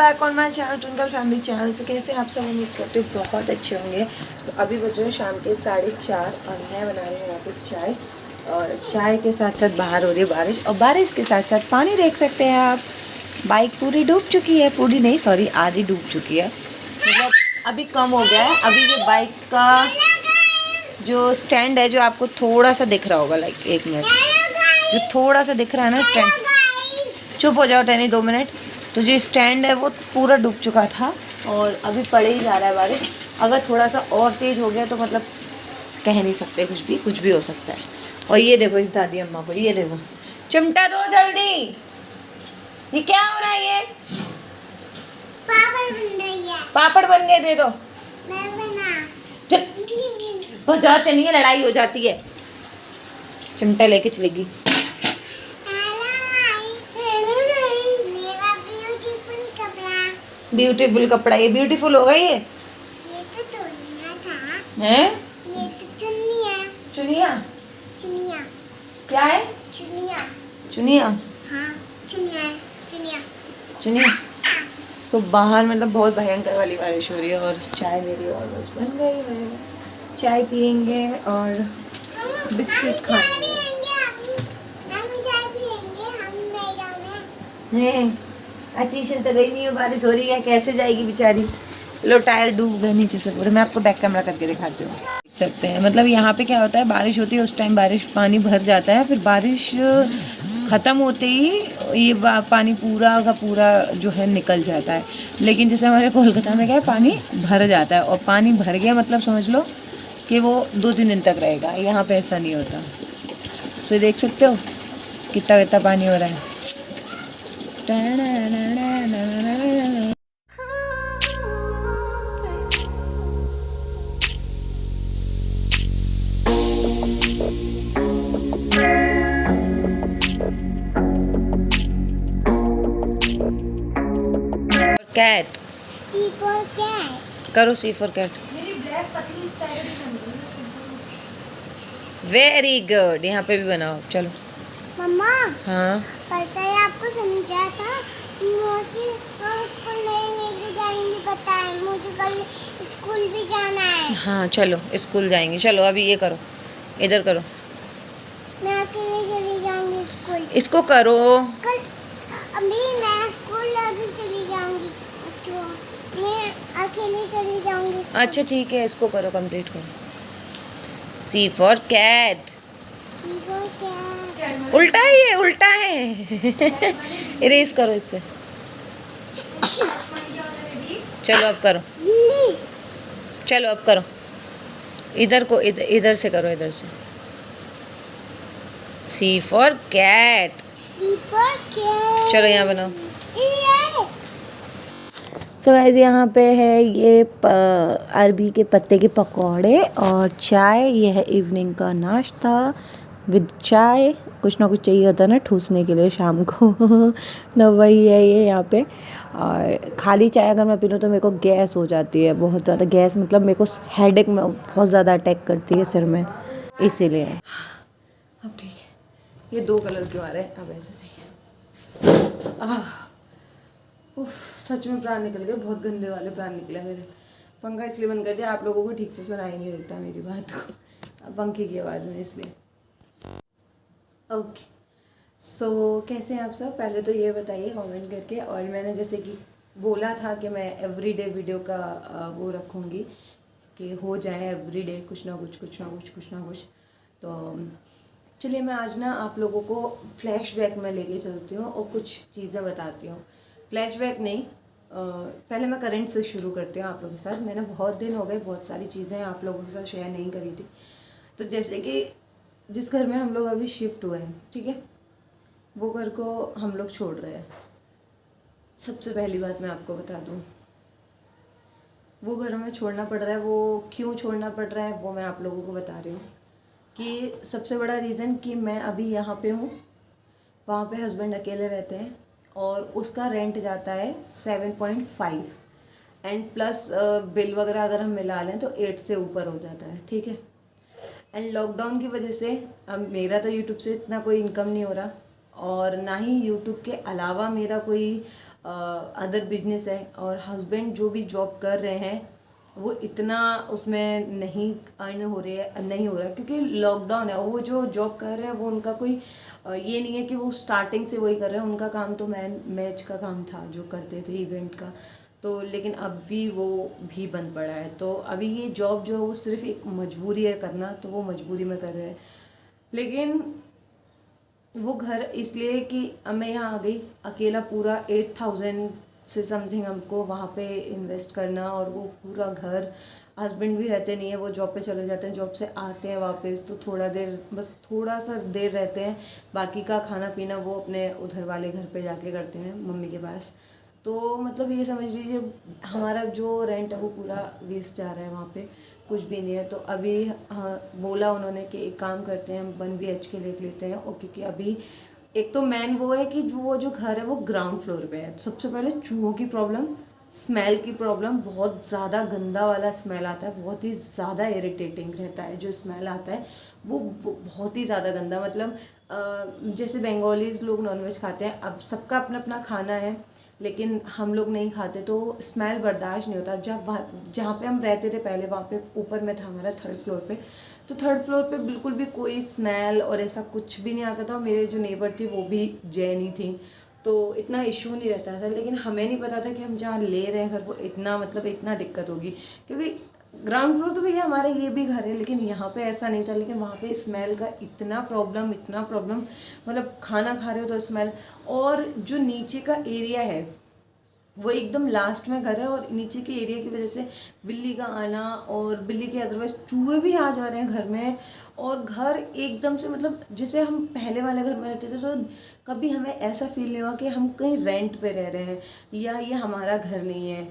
Back on my channel twinkle family channel. से कैसे आप सब उम्मीद करते हो बहुत अच्छे होंगे। तो अभी बजे शाम के 4:30 और मैं बना रही हूँ यहाँ पे चाय। और चाय के साथ साथ बाहर हो रही है बारिश, और बारिश के साथ साथ पानी देख सकते हैं आप। बाइक पूरी डूब चुकी है, पूरी नहीं सॉरी आधी डूब चुकी है, मतलब अभी कम हो गया है। अभी ये बाइक का जो स्टैंड है, जो आपको थोड़ा सा दिख रहा होगा, लाइक 1 मिनट, जो थोड़ा सा दिख रहा है ना स्टैंड, चुप हो जाओ टैनी 2 मिनट। तो जो स्टैंड है वो पूरा डूब चुका था और अभी पड़े ही जा रहा है बारिश। अगर थोड़ा सा और तेज़ हो गया तो मतलब कह नहीं सकते, कुछ भी हो सकता है। और ये देखो इस दादी अम्मा को, ये देखो, चिमटा दो जल्दी। ये क्या हो रहा है? ये पापड़ बन रही है। पापड़ बन गए, दे दो। मैं बना। चल बहुत जाते नहीं है, लड़ाई हो जाती है। चिमटा लेके चलेगी। मेरा ब्यूटीफुल कपड़ा। ब्यूटीफुल कपड़ा, ये ब्यूटीफुल होगा ये तो चुनिया था। हैं? ये तो चुनिया। चुनिया चुनिया। क्या है? चुनिया। चुनिया। हाँ चुनिया चुनिया। चुनिया। सो बाहर मतलब बहुत भयंकर वाली बारिश हो रही है और चाय मेरी ऑलमोस्ट बन गई है। चाय पियेंगे और बिस्किट खाएंगे। ट्यूशन तो गई नहीं है, बारिश हो रही है, कैसे जाएगी बेचारी। लो टायर डूब गए नीचे से पूरे। मैं आपको बैक कैमरा करके दिखाती हूँ, देख सकते हैं। मतलब यहाँ पे क्या होता है, बारिश होती है उस टाइम बारिश पानी भर जाता है, फिर बारिश ख़त्म होते ही ये पानी पूरा का पूरा जो है निकल जाता है। लेकिन जैसे हमारे कोलकाता में क्या है, पानी भर जाता है, और पानी भर गया मतलब समझ लो कि वो 2-3 दिन तक रहेगा। यहाँ पे ऐसा नहीं होता। तो देख सकते हो कितना कितना पानी हो रहा है। कैट करो, सी फॉर कैट। वेरी गुड, यहाँ पे भी बनाओ चलो। मम्मा हाँ पता है आपको समझा था, मौसी स्कूल नहीं लेके जाएंगी, पता है मुझे कल स्कूल भी जाना है। हाँ चलो स्कूल जाएंगे। चलो अभी ये करो, इधर करो। मैं अकेले चली जाऊंगी स्कूल। इसको करो। कल अभी मैं स्कूल अभी चली जाऊंगी, तो मैं अकेले चली जाऊंगी स्कूल। अच्छा ठीक है, इसको करो, कंप्लीट करो। सी फॉर कैट। उल्टा है, ये उल्टा है। इरेज करो इससे। चलो अब करो, चलो अब करो। इधर को इधर से करो, इधर से। सी फॉर कैट। चलो यहाँ बनाओ। सो गाइस यहाँ पे है ये अरबी के पत्ते के पकौड़े और चाय। ये है इवनिंग का नाश्ता विद चाय। कुछ ना कुछ चाहिए होता है ना ठूसने के लिए शाम को। ना वही है ये यहाँ पे। और खाली चाय अगर मैं पी लूँ तो मेरे को गैस हो जाती है, बहुत ज़्यादा गैस, मतलब मेरे को हेडेक में बहुत ज़्यादा अटैक करती है सिर में, इसीलिए। अब ठीक है। ये 2 कलर क्यों आ रहे हैं? अब ऐसे सही है। उफ, सच में प्राण निकल गए, बहुत गंदे वाले प्राण निकले मेरे। पंखा इसलिए बंद कर दिया, आप लोगों को ठीक से सुनाई नहीं देता मेरी बात को, अब पंखे की आवाज़ में, इसलिए। ओके सो कैसे हैं आप सब? पहले तो ये बताइए कमेंट करके। और मैंने जैसे कि बोला था कि मैं एवरीडे वीडियो का वो रखूँगी कि हो जाए एवरीडे कुछ ना कुछ। तो चलिए मैं आज ना आप लोगों को फ्लैशबैक में लेके चलती हूँ और कुछ चीज़ें बताती हूँ। फ्लैशबैक नहीं, पहले मैं करंट से शुरू करती हूँ आप लोगों के साथ। मैंने बहुत दिन हो गए, बहुत सारी चीज़ें आप लोगों के साथ शेयर नहीं करी थी। तो जैसे कि जिस घर में हम लोग अभी शिफ्ट हुए हैं, ठीक है, वो घर को हम लोग छोड़ रहे हैं। सबसे पहली बात मैं आपको बता दूँ, वो घर हमें छोड़ना पड़ रहा है। वो क्यों छोड़ना पड़ रहा है वो मैं आप लोगों को बता रही हूँ। कि सबसे बड़ा रीज़न कि मैं अभी यहाँ पे हूँ, वहाँ पे हस्बैंड अकेले रहते हैं और उसका रेंट जाता है 7.5 एंड प्लस बिल वगैरह अगर हम मिला लें तो 8 से ऊपर हो जाता है, ठीक है। एंड लॉकडाउन की वजह से अब मेरा तो यूट्यूब से इतना कोई इनकम नहीं हो रहा, और ना ही यूट्यूब के अलावा मेरा कोई अदर बिजनेस है, और हस्बैंड जो भी जॉब कर रहे हैं वो इतना उसमें नहीं अर्न हो रही है, नहीं हो रहा है क्योंकि लॉकडाउन है। और वो जो जॉब कर रहे हैं वो उनका कोई ये नहीं है कि वो स्टार्टिंग से वही कर रहे हैं, उनका काम तो मैच का काम था जो करते थे इवेंट का, तो लेकिन अब भी वो भी बंद पड़ा है। तो अभी ये जॉब जो है वो सिर्फ एक मजबूरी है करना, तो वो मजबूरी में कर रहे हैं। लेकिन वो घर इसलिए कि मैं यहाँ आ गई अकेला, पूरा 8,000 से समथिंग हमको वहाँ पे इन्वेस्ट करना, और वो पूरा घर, हस्बैंड भी रहते नहीं है, वो जॉब पे चले जाते हैं, जॉब से आते हैं वापस तो थोड़ा देर, बस थोड़ा सा देर रहते हैं, बाकी का खाना पीना वो अपने उधर वाले घर पे जाके करते हैं मम्मी के पास। तो मतलब ये समझ लीजिए हमारा जो रेंट है वो पूरा वेस्ट जा रहा है, वहाँ पे कुछ भी नहीं है। तो अभी हाँ बोला उन्होंने कि एक काम करते हैं, हम 1 BHK ले लेते हैं, और क्योंकि अभी एक तो मेन वो है कि जो घर है वो ग्राउंड फ्लोर पे है, तो सबसे पहले चूहों की प्रॉब्लम, स्मेल की प्रॉब्लम, बहुत ज़्यादा गंदा वाला स्मेल आता है, बहुत ही ज़्यादा इरिटेटिंग रहता है जो स्मेल आता है वो बहुत ही ज़्यादा गंदा। मतलब जैसे बंगालीज लोग नॉनवेज खाते हैं, अब सबका अपना अपना खाना है, लेकिन हम लोग नहीं खाते तो स्मेल बर्दाश्त नहीं होता। जहाँ पे हम रहते थे पहले, वहाँ पे ऊपर में था हमारा 3rd फ्लोर पे, तो 3rd फ्लोर पे बिल्कुल भी कोई स्मेल और ऐसा कुछ भी नहीं आता था। मेरे जो नेबर थी वो भी जैनी थी, तो इतना इशू नहीं रहता था। लेकिन हमें नहीं पता था कि हम जहाँ ले रहे हैं घर वो इतना मतलब इतना दिक्कत होगी, क्योंकि ग्राउंड फ्लोर तो भैया हमारे ये भी घर है, लेकिन यहाँ पे ऐसा नहीं था। लेकिन वहाँ पे स्मेल का इतना प्रॉब्लम, मतलब खाना खा रहे हो तो स्मेल, और जो नीचे का एरिया है वो एकदम लास्ट में घर है, और नीचे के एरिया की वजह से बिल्ली का आना, और बिल्ली के अदरवाइज चूहे भी आ जा रहे हैं घर में। और घर एकदम से, मतलब जैसे हम पहले वाले घर में रहते थे तो कभी हमें ऐसा फील नहीं हुआ कि हम कहीं रेंट पे रह रहे हैं या ये हमारा घर नहीं है।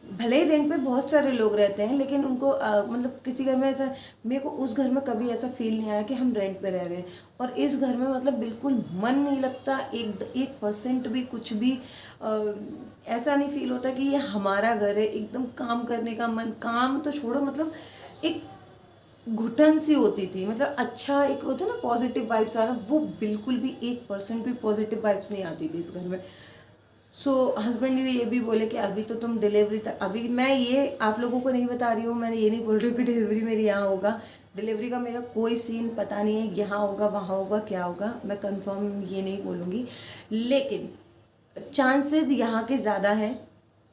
भले ही रेंट पे बहुत सारे लोग रहते हैं, लेकिन उनको मतलब किसी घर में ऐसा, मेरे को उस घर में कभी ऐसा फील नहीं आया कि हम रेंट पे रह रहे हैं। और इस घर में मतलब बिल्कुल मन नहीं लगता, 1% भी कुछ भी ऐसा नहीं फील होता कि ये हमारा घर है। एकदम काम करने का मन, काम तो छोड़ो, मतलब एक घुटन सी होती थी। मतलब अच्छा एक होता है ना पॉजिटिव वाइब्स आना, वो बिल्कुल भी 1% भी पॉजिटिव वाइब्स नहीं आती थी इस घर में। सो हस्बैंड ने ये भी बोले कि अभी तो तुम डिलीवरी तक, अभी मैं ये आप लोगों को नहीं बता रही हूँ, मैं ये नहीं बोल रही हूँ कि डिलीवरी मेरी यहाँ होगा, डिलीवरी का मेरा कोई सीन पता नहीं है, यहाँ होगा वहाँ होगा क्या होगा, मैं कंफर्म ये नहीं बोलूँगी। लेकिन चांसेस यहाँ के ज़्यादा हैं,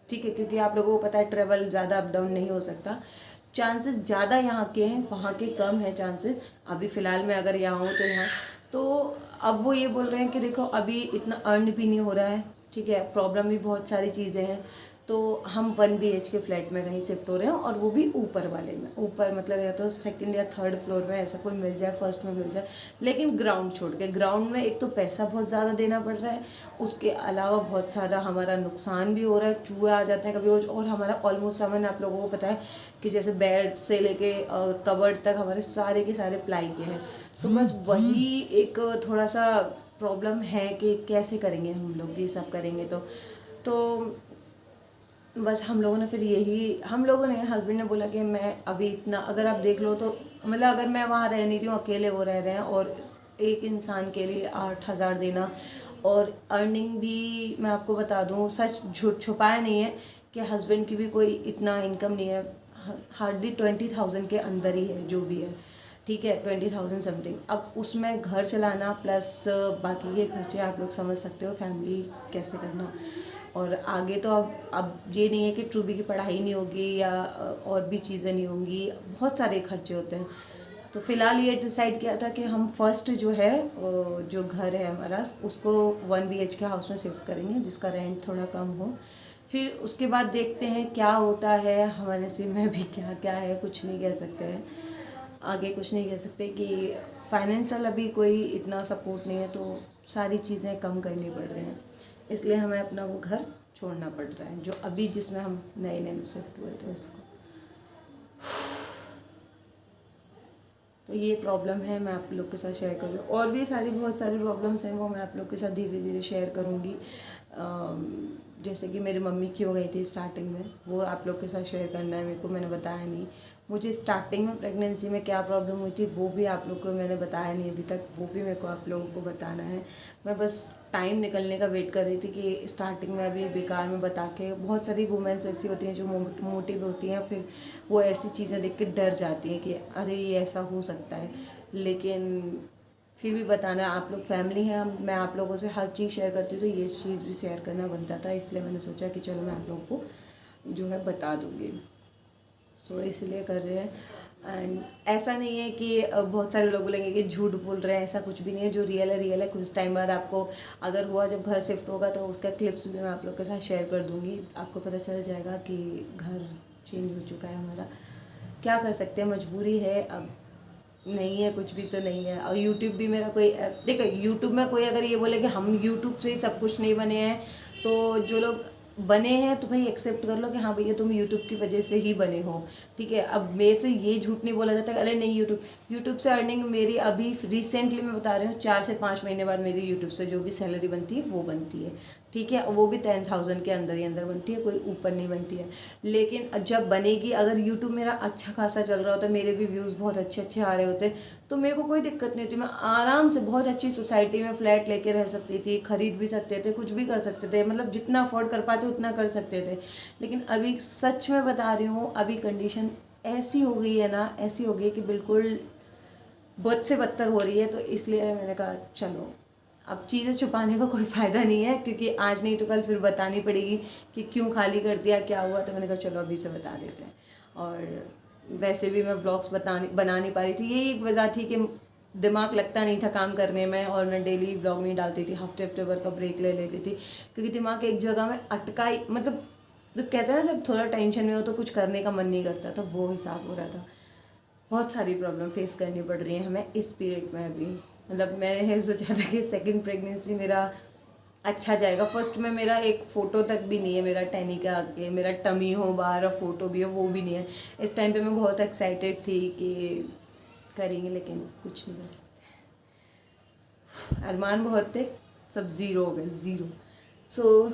ठीक है, क्योंकि आप लोगों को पता है ट्रेवल ज़्यादा अप डाउन नहीं हो सकता। चांसेस ज़्यादा यहाँ के हैं, वहाँ के कम हैं चांसेस। अभी फ़िलहाल मैं अगर यहाँ हूँ तो यहाँ, तो अब वो ये बोल रहे हैं कि देखो अभी इतना अर्न भी नहीं हो रहा है, ठीक है, प्रॉब्लम भी बहुत सारी चीज़ें हैं, तो हम 1 BHK फ्लैट में कहीं शिफ्ट हो रहे हैं, और वो भी ऊपर वाले में, ऊपर मतलब या तो 2nd या 3rd फ्लोर में ऐसा कोई मिल जाए, 1st में मिल जाए, लेकिन ग्राउंड छोड़ के। ग्राउंड में एक तो पैसा बहुत ज़्यादा देना पड़ रहा है, उसके अलावा बहुत सारा हमारा नुकसान भी हो रहा है, चूहे आ जाते हैं कभी, और हमारा ऑलमोस्ट सामान आप लोगों को पता है कि जैसे बेड से लेके कबर्ड तक हमारे सारे के सारे प्लाई के हैं। तो बस वही एक थोड़ा सा प्रॉब्लम है कि कैसे करेंगे हम लोग ये सब करेंगे। तो बस हम लोगों ने फिर यही, हम लोगों ने, हस्बैंड ने बोला कि मैं अभी इतना, अगर आप देख लो तो मतलब अगर मैं वहाँ रह नहीं रही हूँ, अकेले वो रह रहे हैं, और एक इंसान के लिए 8,000 देना, और अर्निंग भी मैं आपको बता दूँ, सच झूठ छुपाया नहीं है कि हस्बैंड की भी कोई इतना इनकम नहीं है, हार्डली 20,000 के अंदर ही है जो भी है, ठीक है, 20,000 समथिंग। अब उसमें घर चलाना प्लस बाकी के खर्चे आप लोग समझ सकते हो, फैमिली कैसे करना। और आगे तो अब ये नहीं है कि ट्रूबी की पढ़ाई नहीं होगी या और भी चीज़ें नहीं होंगी, बहुत सारे खर्चे होते हैं। तो फ़िलहाल ये डिसाइड किया था कि हम फर्स्ट जो है जो घर है हमारा उसको 1 BHK हाउस में शिफ्ट करेंगे, जिसका रेंट थोड़ा कम हो। फिर उसके बाद देखते हैं क्या होता है, हमारे नसीब में भी क्या क्या है, कुछ नहीं कह सकते हैं, आगे कुछ नहीं कह सकते कि फाइनेंशियल अभी कोई इतना सपोर्ट नहीं है, तो सारी चीज़ें कम करनी पड़ रही हैं, इसलिए हमें अपना वो घर छोड़ना पड़ रहा है जो अभी जिसमें हम नए नए में शिफ्ट हुए थे इसको। तो ये प्रॉब्लम है, मैं आप लोग के साथ शेयर करूँ, और भी सारी बहुत सारी प्रॉब्लम्स हैं, वो मैं आप लोग के साथ धीरे धीरे शेयर करूँगी। जैसे कि मेरी मम्मी की हो गई थी स्टार्टिंग में, वो आप लोग के साथ शेयर करना है मेरे को, मैंने बताया नहीं। मुझे स्टार्टिंग में प्रेगनेंसी में क्या प्रॉब्लम हुई थी वो भी आप लोग को मैंने बताया नहीं अभी तक, वो भी मेरे को आप लोगों को बताना है। मैं बस टाइम निकलने का वेट कर रही थी कि स्टार्टिंग में अभी बेकार में बता के, बहुत सारी वुमेन्स ऐसी होती हैं जो मोटिव होती हैं, फिर वो ऐसी चीज़ें देख के डर जाती हैं कि अरे ये ऐसा हो सकता है, लेकिन फिर भी बताना, आप लोग फैमिली हैं, मैं आप लोगों से हर चीज़ शेयर करती हूँ तो ये चीज़ भी शेयर करना बनता था, इसलिए मैंने सोचा कि चलो मैं आप लोगों को जो है बता दूँगी। सो इसलिए कर रहे हैं। एंड ऐसा नहीं है कि बहुत सारे लोग बोलेंगे कि झूठ बोल रहे हैं, ऐसा कुछ भी नहीं है, जो रियल है रियल है। कुछ टाइम बाद आपको अगर हुआ, जब घर शिफ्ट होगा तो उसका क्लिप्स भी मैं आप लोग के साथ शेयर कर दूँगी, आपको पता चल जाएगा कि घर चेंज हो चुका है हमारा। क्या कर सकते हैं, मजबूरी है, अब नहीं है कुछ भी तो नहीं है। और यूट्यूब भी मेरा कोई, देखो यूट्यूब में कोई अगर ये बोले कि हम यूट्यूब से ही सब कुछ नहीं बने हैं, तो जो लोग बने हैं तो भाई एक्सेप्ट कर लो कि हाँ भैया तुम यूट्यूब की वजह से ही बने हो, ठीक है। अब मेरे से ये झूठ नहीं बोला जाता कि अरे नहीं यूट्यूब से अर्निंग मेरी अभी रिसेंटली मैं बता रही हूँ 4 से 5 महीने बाद मेरी यूट्यूब से जो भी सैलरी बनती है वो बनती है, ठीक है। और वो भी 10,000 के अंदर ही अंदर बनती है, कोई ऊपर नहीं बनती है। लेकिन जब बनेगी, अगर यूट्यूब मेरा अच्छा खासा चल रहा होता, मेरे भी व्यूज़ बहुत अच्छे आ रहे होते, तो मेरे को कोई दिक्कत नहीं होती, मैं आराम से बहुत अच्छी सोसाइटी में फ्लैट लेके रह सकती थी, खरीद भी सकते थे, कुछ भी कर सकते थे, मतलब जितना अफोर्ड कर पाते उतना कर सकते थे। लेकिन अभी सच में बता रही हूँ, अभी कंडीशन ऐसी हो गई है ना, ऐसी हो गई कि बिल्कुल बद से बदतर हो रही है। तो इसलिए मैंने कहा चलो अब चीज़ें छुपाने का कोई फ़ायदा नहीं है, क्योंकि आज नहीं तो कल फिर बतानी पड़ेगी कि क्यों खाली कर दिया, क्या हुआ। तो मैंने कहा चलो अभी से बता देते हैं। और वैसे भी मैं ब्लॉग्स बना नहीं पा रही थी, यही एक वजह थी कि दिमाग लगता नहीं था काम करने में, और मैं डेली ब्लॉग नहीं डालती थी, हफ्ते भर का ब्रेक ले लेती थी, क्योंकि दिमाग एक जगह में अटका ही, मतलब जब कहते हैं ना, जब थोड़ा टेंशन में हो तो कुछ करने का मन नहीं करता, तो वो हिसाब हो रहा था। बहुत सारी प्रॉब्लम फेस करनी पड़ रही है हमें इस पीरियड में अभी। मतलब मैंने सोचा था कि सेकंड प्रेगनेंसी मेरा अच्छा जाएगा, फर्स्ट में मेरा एक फ़ोटो तक भी नहीं है मेरा टैनी का आगे, मेरा टमी हो बाहर और फोटो भी है वो भी नहीं है। इस टाइम पे मैं बहुत एक्साइटेड थी कि करेंगे, लेकिन कुछ नहीं कर सकते, अरमान बहुत थे, सब ज़ीरो हो गए, ज़ीरो। सो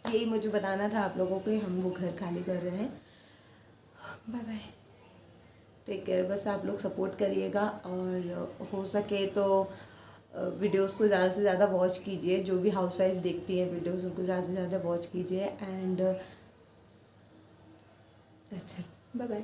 यही मुझे बताना था आप लोगों को, हम वो घर खाली कर रहे हैं। Bye bye, take care. बस आप लोग सपोर्ट करिएगा, और हो सके तो वीडियोस को ज़्यादा से ज़्यादा वॉच कीजिए, जो भी हाउसवाइफ देखती हैं वीडियोस उनको ज़्यादा से ज़्यादा वॉच कीजिए। And that's it, bye bye.